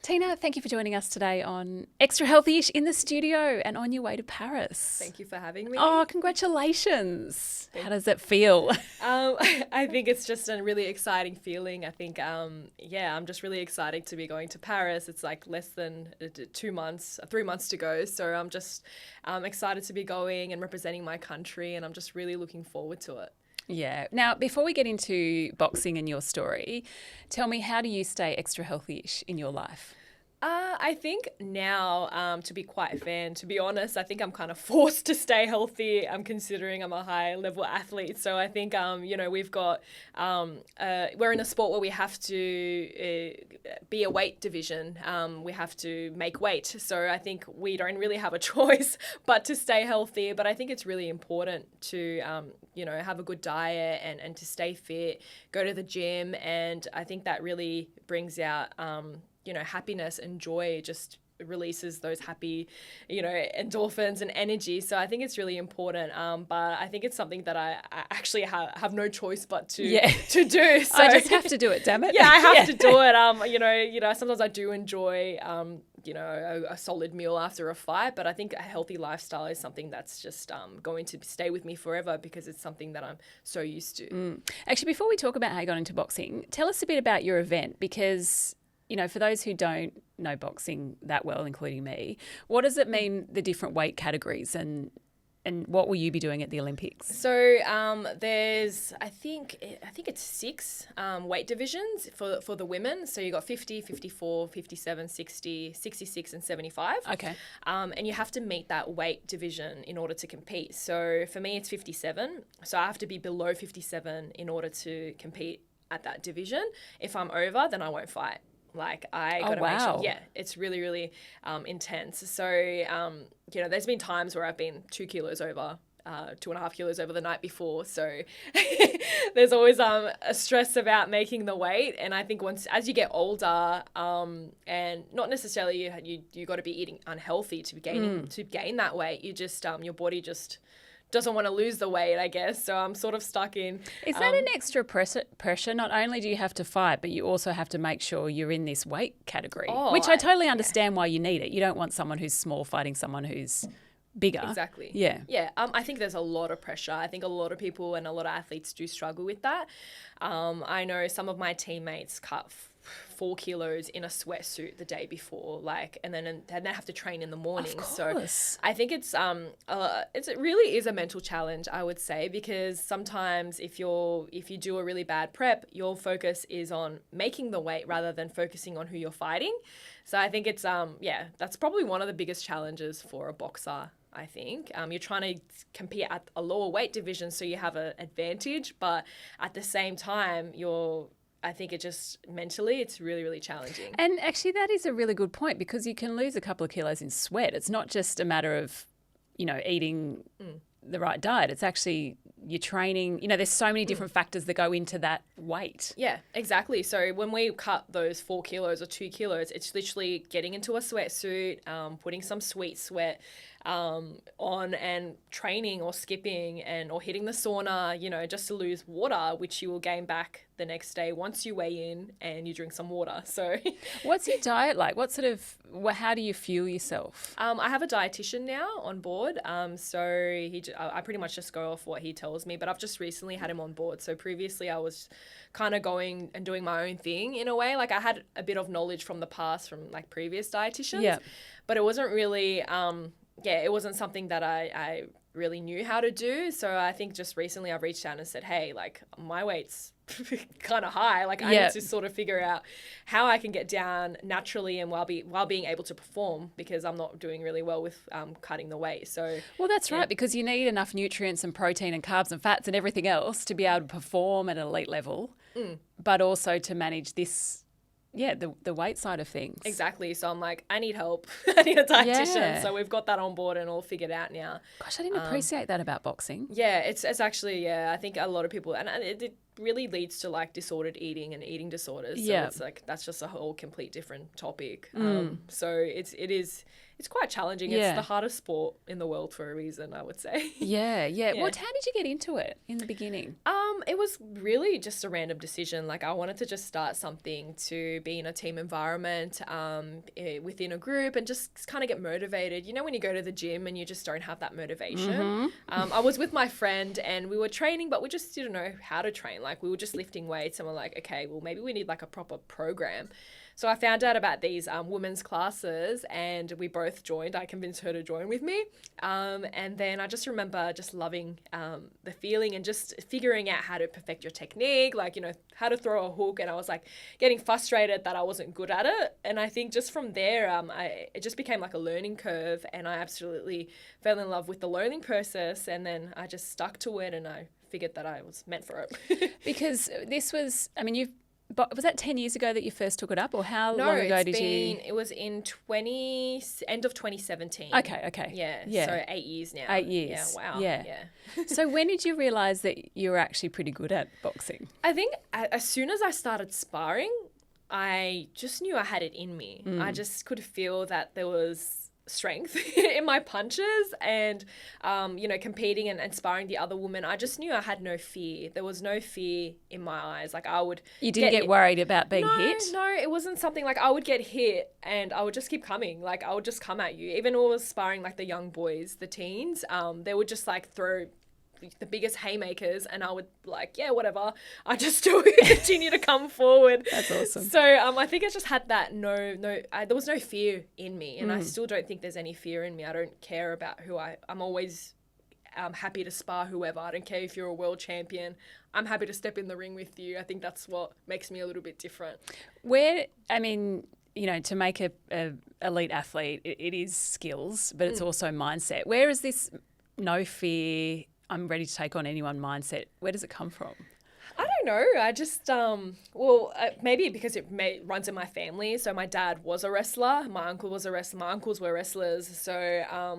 Tina, thank you for joining us today on Extra Healthy-ish in the studio and on your way to Paris. Thank you for having me. Oh, congratulations. How does it feel? I think it's just a really exciting feeling. I think, I'm just really excited to be going to Paris. It's like less than 3 months to go. So I'm just excited to be going and representing my country, and I'm just really looking forward to it. Yeah. Now, before we get into boxing and your story, tell me, how do you stay extra healthy-ish in your life? I think now, to be quite fair, and to be honest, I think I'm kind of forced to stay healthy. I'm considering I'm a high level athlete. So I think, we've got, we're in a sport where we have to be a weight division. We have to make weight. So I think we don't really have a choice but to stay healthy. But I think it's really important to, have a good diet and to stay fit, go to the gym. And I think that really brings out, happiness and joy, just releases those happy, endorphins and energy. So I think it's really important. But I think it's something that I actually have no choice but to do. So I just have to do it, damn it. Yeah, I have to do it. Sometimes I do enjoy, a solid meal after a fight, but I think a healthy lifestyle is something that's just going to stay with me forever because it's something that I'm so used to. Actually, before we talk about how you got into boxing, tell us a bit about your event because, for those who don't know boxing that well, including me, what does it mean, the different weight categories, and what will you be doing at the Olympics? So there's, I think it's 6 weight divisions for the women. So you got 50, 54, 57, 60, 66 and 75. Okay. And you have to meet that weight division in order to compete. So for me, it's 57. So I have to be below 57 in order to compete at that division. If I'm over, then I won't fight. Like I got to make sure, it's really, really intense. So, there's been times where I've been 2 kilos over, 2.5 kilos over the night before. So there's always a stress about making the weight. And I think as you get older, and not necessarily you got to be eating unhealthy to gain that weight. You just your body just doesn't want to lose the weight, I guess. So I'm sort of stuck in. Is that an extra pressure? Not only do you have to fight, but you also have to make sure you're in this weight category, which I totally understand why you need it. You don't want someone who's small fighting someone who's bigger. Exactly. Yeah. Yeah. I think there's a lot of pressure. I think a lot of people and a lot of athletes do struggle with that. I know some of my teammates cut 4 kilos in a sweatsuit the day before, and then have to train in the morning. Of course. So I think it really is a mental challenge, I would say, because sometimes if you do a really bad prep, your focus is on making the weight rather than focusing on who you're fighting. So I think it's that's probably one of the biggest challenges for a boxer. I think you're trying to compete at a lower weight division, so you have an advantage, but at the same time, I think it just mentally, it's really, really challenging. And actually, that is a really good point because you can lose a couple of kilos in sweat. It's not just a matter of, eating the right diet. It's actually your training. There's so many different factors that go into that weight. Yeah, exactly. So when we cut those 4 kilos or 2 kilos, it's literally getting into a sweatsuit, putting some sweet sweat on and training or skipping or hitting the sauna, just to lose water, which you will gain back the next day once you weigh in and you drink some water. So what's your diet like? How do you fuel yourself? I have a dietitian now on board. So I pretty much just go off what he tells me, but I've just recently had him on board. So previously I was kind of going and doing my own thing in a way. Like I had a bit of knowledge from the past from previous dietitians, but it wasn't really, it wasn't something that I really knew how to do. So I think just recently I've reached out and said, hey, my weight's kind of high. I need to sort of figure out how I can get down naturally and while being able to perform, because I'm not doing really well with cutting the weight. So that's right, because you need enough nutrients and protein and carbs and fats and everything else to be able to perform at an elite level, but also to manage this. Yeah, the weight side of things. Exactly. So I'm like, I need help. I need a dietitian. Yeah. So we've got that on board and all figured out now. Gosh, I didn't appreciate that about boxing. Yeah, it's actually, I think a lot of people, and it really leads to disordered eating and eating disorders. So it's that's just a whole complete different topic. So it's quite challenging. Yeah. It's the hardest sport in the world for a reason, I would say. Yeah. Well, how did you get into it in the beginning? It was really just a random decision. Like I wanted to just start something to be in a team environment, within a group, and just kind of get motivated. You know, when you go to the gym and you just don't have that motivation. I was with my friend and we were training, but we just didn't know how to train. Like we were just lifting weights and we're like, okay, well maybe we need like a proper program. So I found out about these women's classes and we both joined. I convinced her to join with me. And then I just remember just loving the feeling and just figuring out how to perfect your technique, like, you know, how to throw a hook. And I was like getting frustrated that I wasn't good at it. And I think just from there, it just became like a learning curve, and I absolutely fell in love with the learning process. And then I just stuck to it and I figured that I was meant for it. Because this was, I mean, but was that 10 years ago that you first took it up, or how No, long ago did you? it was in end of 2017. Okay. Yeah. So 8 years now. 8 years. Yeah. Wow. Yeah. So when did you realise that you were actually pretty good at boxing? I think as soon as I started sparring, I just knew I had it in me. I just could feel that there was strength in my punches, and you know, competing and sparring the other woman, I just knew I had no fear. There was no fear in my eyes. Like you didn't get worried about being hit? No, it wasn't something like I would get hit and I would just keep coming. Like I would just come at you. Even when I was sparring like the young boys, the teens, they would just like throw the biggest haymakers and I would like, yeah, whatever. I just still continue to come forward. That's awesome. So I think I just had that there was no fear in me, and I still don't think there's any fear in me. I don't care about I'm always happy to spar whoever. I don't care if you're a world champion. I'm happy to step in the ring with you. I think that's what makes me a little bit different. You know, to make a elite athlete, it is skills, but it's also mindset. Where is this no fear, I'm ready to take on anyone mindset? Where does it come from? I don't know. I just, maybe because it runs in my family. So my dad was a wrestler. My uncle was a wrestler. My uncles were wrestlers. So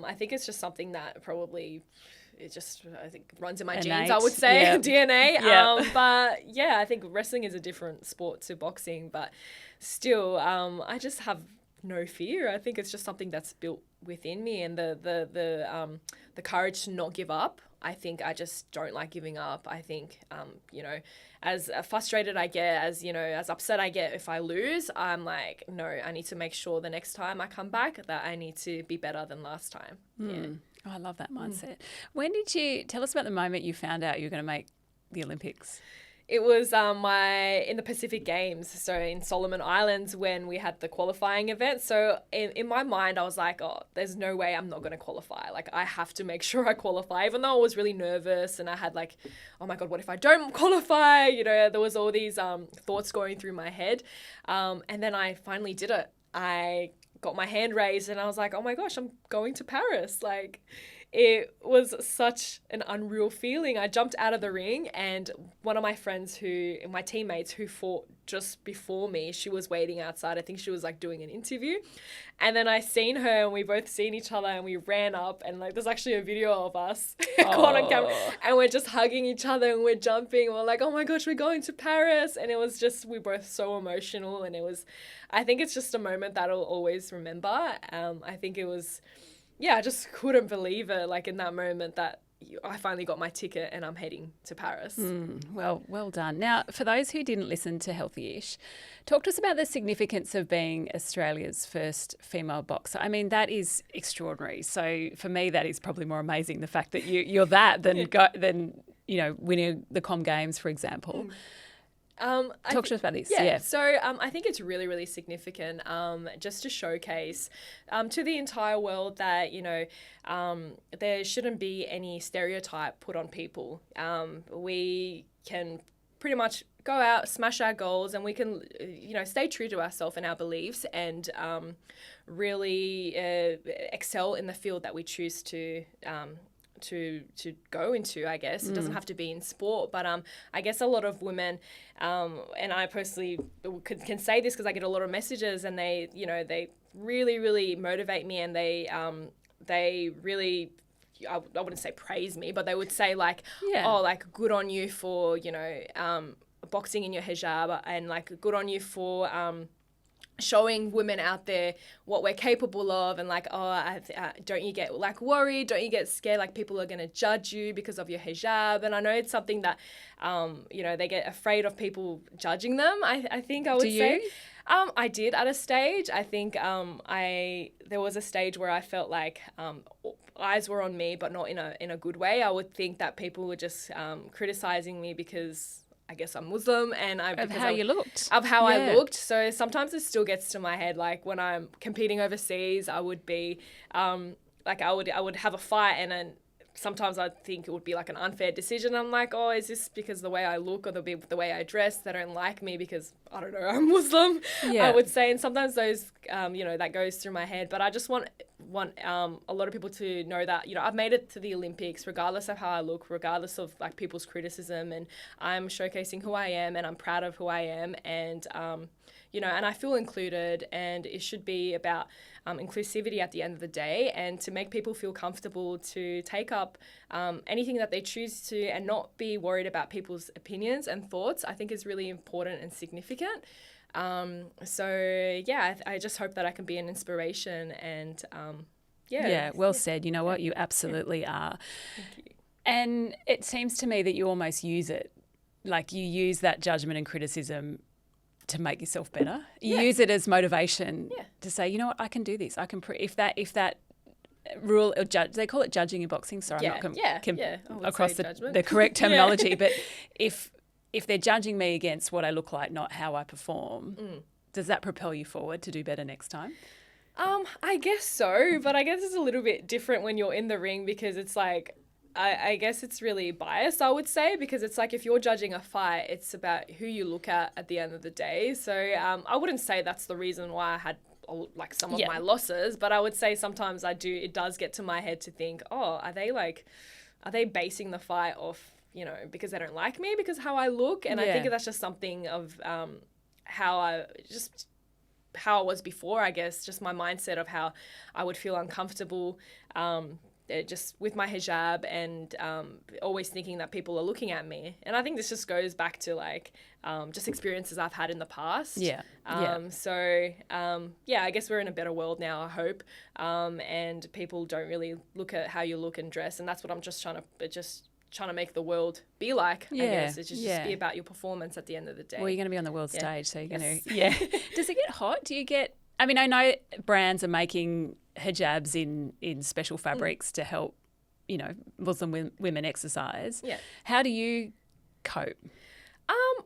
I think it's just something that probably I think runs in my genes, I would say, DNA. But yeah, I think wrestling is a different sport to boxing. But still, I just have no fear. I think it's just something that's built within me, and the courage to not give up. I think I just don't like giving up. I think, you know, as frustrated I get, as, you know, as upset I get if I lose, I'm like, no, I need to make sure the next time I come back that I need to be better than last time. Yeah. Oh, I love that mindset. When did you tell us about the moment you found out you were going to make the Olympics? It was in the Pacific Games, so in Solomon Islands, when we had the qualifying event. So in my mind, I was like, oh, there's no way I'm not going to qualify. Like, I have to make sure I qualify, even though I was really nervous and I had like, oh my God, what if I don't qualify? You know, there was all these thoughts going through my head. And then I finally did it. I got my hand raised and I was like, oh my gosh, I'm going to Paris. Like, it was such an unreal feeling. I jumped out of the ring, and one of my friends my teammates who fought just before me, she was waiting outside. I think she was like doing an interview. And then I seen her and we both seen each other and we ran up, and like there's actually a video of us caught on camera, and we're just hugging each other and we're jumping. We're like, oh my gosh, we're going to Paris. And it was just, we both so emotional, and I think it's just a moment that I'll always remember. I think it was, yeah, I just couldn't believe it, like in that moment that I finally got my ticket and I'm heading to Paris. Well done. Now, for those who didn't listen to Healthy-ish, talk to us about the significance of being Australia's first female boxer. I mean, that is extraordinary. So for me, that is probably more amazing, the fact that you're that than you know, winning the Com Games, for example. Talk to us about this. Yeah. So I think it's really, really significant just to showcase to the entire world that, you know, there shouldn't be any stereotype put on people. We can pretty much go out, smash our goals, and we can, you know, stay true to ourselves and our beliefs, and really excel in the field that we choose to go into, I guess. It doesn't have to be in sport, but I guess a lot of women, and I personally can say this because I get a lot of messages, and they, you know, they really, really motivate me, and they really, I wouldn't say praise me, but they would say like, oh, like good on you for, you know, boxing in your hijab, and like good on you for showing women out there what we're capable of, and like, don't you get like worried, don't you get scared, like people are going to judge you because of your hijab. And I know it's something that they get afraid of people judging them, I think I would say. I did at a stage. I think there was a stage where I felt like eyes were on me, but not in a good way. I would think that people were just criticizing me because I guess I'm Muslim, and of how you looked. Of how I looked. So sometimes it still gets to my head. Like when I'm competing overseas, I would be like I would have a fight, and then sometimes I think it would be like an unfair decision. I'm like, oh, is this because the way I look or the way I dress, they don't like me because, I don't know, I'm Muslim, I would say. And sometimes those, that goes through my head. But I just want a lot of people to know that, I've made it to the Olympics regardless of how I look, regardless of like people's criticism, and I'm showcasing who I am, and I'm proud of who I am, and and I feel included, and it should be about inclusivity at the end of the day, and to make people feel comfortable to take up anything that they choose to, and not be worried about people's opinions and thoughts, I think is really important and significant. I just hope that I can be an inspiration, and well said. You know what? You absolutely are. Thank you. And it seems to me that you almost use it, like you use that judgment and criticism to make yourself better. You use it as motivation to say, you know what, I can do this. I can if that rule or judge, they call it judging in boxing. So I'm not across the correct terminology, but if they're judging me against what I look like, not how I perform, does that propel you forward to do better next time? I guess so, but I guess it's a little bit different when you're in the ring, because it's like, I guess it's really biased, I would say, because it's like if you're judging a fight, it's about who you look at the end of the day. So I wouldn't say that's the reason why I had like some of my losses, but I would say sometimes it does get to my head to think, oh, are they basing the fight off, because they don't like me, because how I look? And I think that's just something of how I was before, I guess, just my mindset of how I would feel uncomfortable just with my hijab, and always thinking that people are looking at me. And I think this just goes back to like just experiences I've had in the past. I guess we're in a better world now, I hope. And people don't really look at how you look and dress, and that's what I'm just trying to make the world be like, I guess. It's just be about your performance at the end of the day. Well, you're going to be on the world stage, so you're going to... Does it get hot? I mean, I know brands are making hijabs in special fabrics to help, Muslim women exercise. Yeah. How do you cope?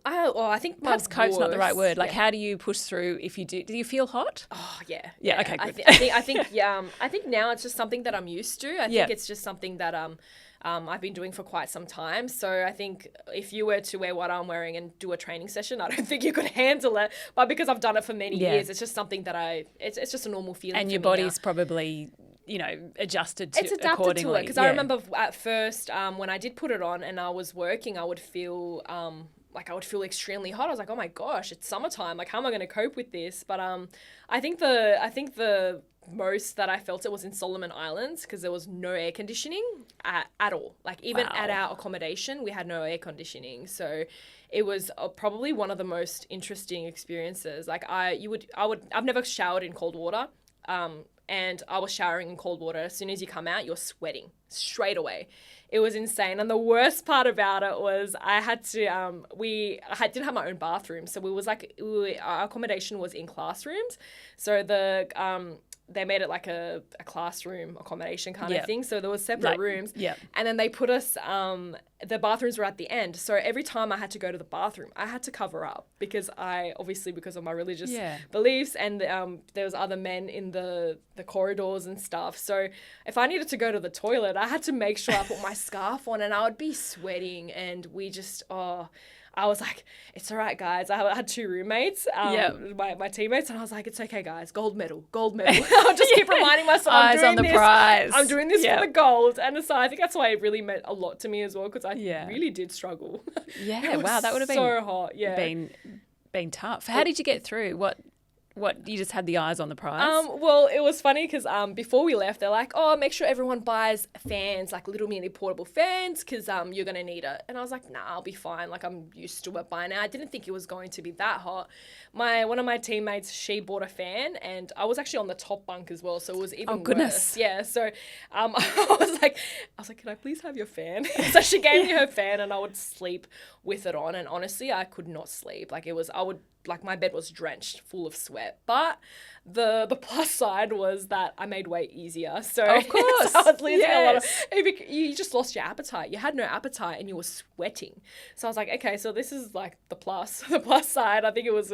I think perhaps cope's not the right word. Like, how do you push through if you do? Do you feel hot? Oh, yeah. Yeah. Okay. Good. I think now it's just something that I'm used to. I think it's just something that I've been doing for quite some time. So I think if you were to wear what I'm wearing and do a training session, I don't think you could handle it. But because I've done it for many years, it's just something that it's just a normal feeling. And your body's probably, adjusted to it's adapted accordingly. To it. Because I remember at first when I did put it on and I was working, I would feel I would feel extremely hot. I was like, oh my gosh, it's summertime. Like, how am I going to cope with this? But I think the most that I felt it was in Solomon Islands, because there was no air conditioning at all. Like, even at our accommodation, we had no air conditioning. So it was probably one of the most interesting experiences. Like, I've never showered in cold water. And I was showering in cold water. As soon as you come out, you're sweating straight away. It was insane. And the worst part about it was I had to, didn't have my own bathroom. So our accommodation was in classrooms. So they made it like a classroom accommodation kind of thing. So there was separate rooms. Yeah. And then they put us, the bathrooms were at the end. So every time I had to go to the bathroom, I had to cover up because of my religious beliefs, and there was other men in the corridors and stuff. So if I needed to go to the toilet, I had to make sure I put my scarf on, and I would be sweating, and I was like, it's all right, guys. I had two roommates, my teammates, and I was like, it's okay, guys. Gold medal. I'll just keep reminding myself, eyes on the prize. I'm doing this for the gold. And so I think that's why it really meant a lot to me as well, because I really did struggle. Yeah, wow, that would have been so hot. Yeah, been tough. How did you get through? What, you just had the eyes on the prize? Well, it was funny because before we left, they're like, oh, make sure everyone buys fans, like little mini portable fans, because you're going to need it. And I was like, nah, I'll be fine. Like, I'm used to it by now. I didn't think it was going to be that hot. One of my teammates, she bought a fan, and I was actually on the top bunk as well, so it was even worse. Yeah, so I was like, can I please have your fan? So she gave me her fan, and I would sleep with it on. And honestly, I could not sleep. Like my bed was drenched full of sweat. But the plus side was that I made weight easier. So of course, so I was losing a lot of. You just lost your appetite. You had no appetite and you were sweating. So I was like, okay, so this is like the plus side. I think it was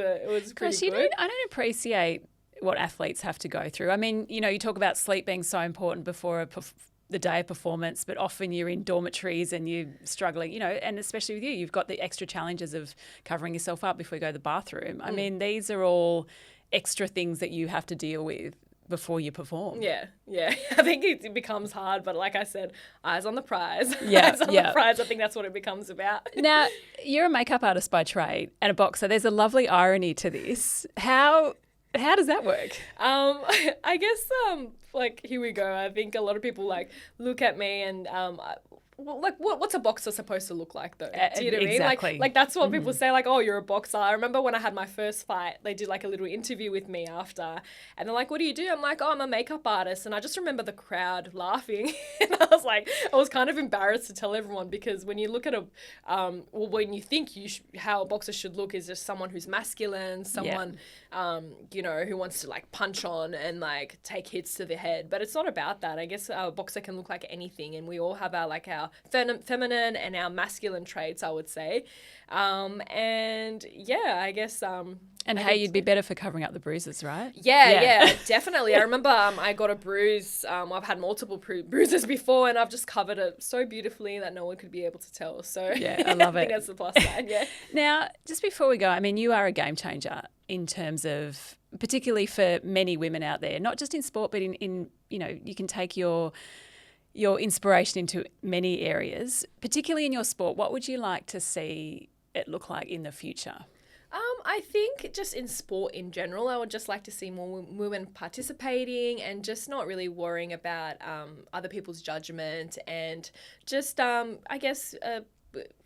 pretty good. I don't appreciate what athletes have to go through. I mean, you know, you talk about sleep being so important before the day of performance, but often you're in dormitories and you're struggling, you know, and especially with you, you've got the extra challenges of covering yourself up before you go to the bathroom. I mean, these are all extra things that you have to deal with before you perform. Yeah. I think it becomes hard, but like I said, eyes on the prize. Yeah, eyes on the prize. I think that's what it becomes about. Now, you're a makeup artist by trade and a boxer. There's a lovely irony to this. How does that work? I guess like here we go. I think a lot of people like look at me and like what's a boxer supposed to look like though? Do you know what I mean? Exactly. Like that's what people say, like, oh, you're a boxer. I remember when I had my first fight, they did like a little interview with me after, and they're like, what do you do? I'm like, oh, I'm a makeup artist. And I just remember the crowd laughing. And I was kind of embarrassed to tell everyone, because when you look at when you think how a boxer should look is just someone who's masculine, someone you know, who wants to like punch on and like take hits to the head. But it's not about that. I guess a boxer can look like anything, and we all have our feminine and our masculine traits, I would say. And yeah, I guess and hey, you'd be better for covering up the bruises, right? Yeah, definitely. I remember I got a bruise. I've had multiple bruises before, and I've just covered it so beautifully that no one could be able to tell. So yeah, I love I it. think that's the plus side. Yeah. Now, just before we go, I mean, you are a game changer in terms of, particularly for many women out there, not just in sport, but in you know, you can take your inspiration into many areas, particularly in your sport. What would you like to see it look like in the future? I think just in sport in general, I would just like to see more women participating and just not really worrying about other people's judgment, and just, I guess,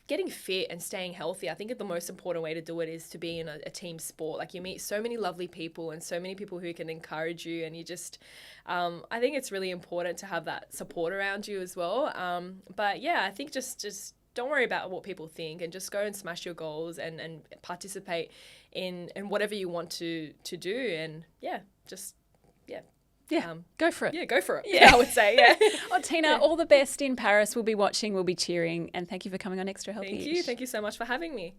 getting fit and staying healthy. I think the most important way to do it is to be in a team sport. Like, you meet so many lovely people and so many people who can encourage you, and you just, I think it's really important to have that support around you as well. But yeah, I think just don't worry about what people think, and just go and smash your goals and participate in whatever you want to do. And yeah, just, go for it. Yeah, go for it. Yeah, I would say, yeah. Well, Tina, all the best in Paris. We'll be watching, we'll be cheering, and thank you for coming on Extra Healthy. Thank you so much for having me.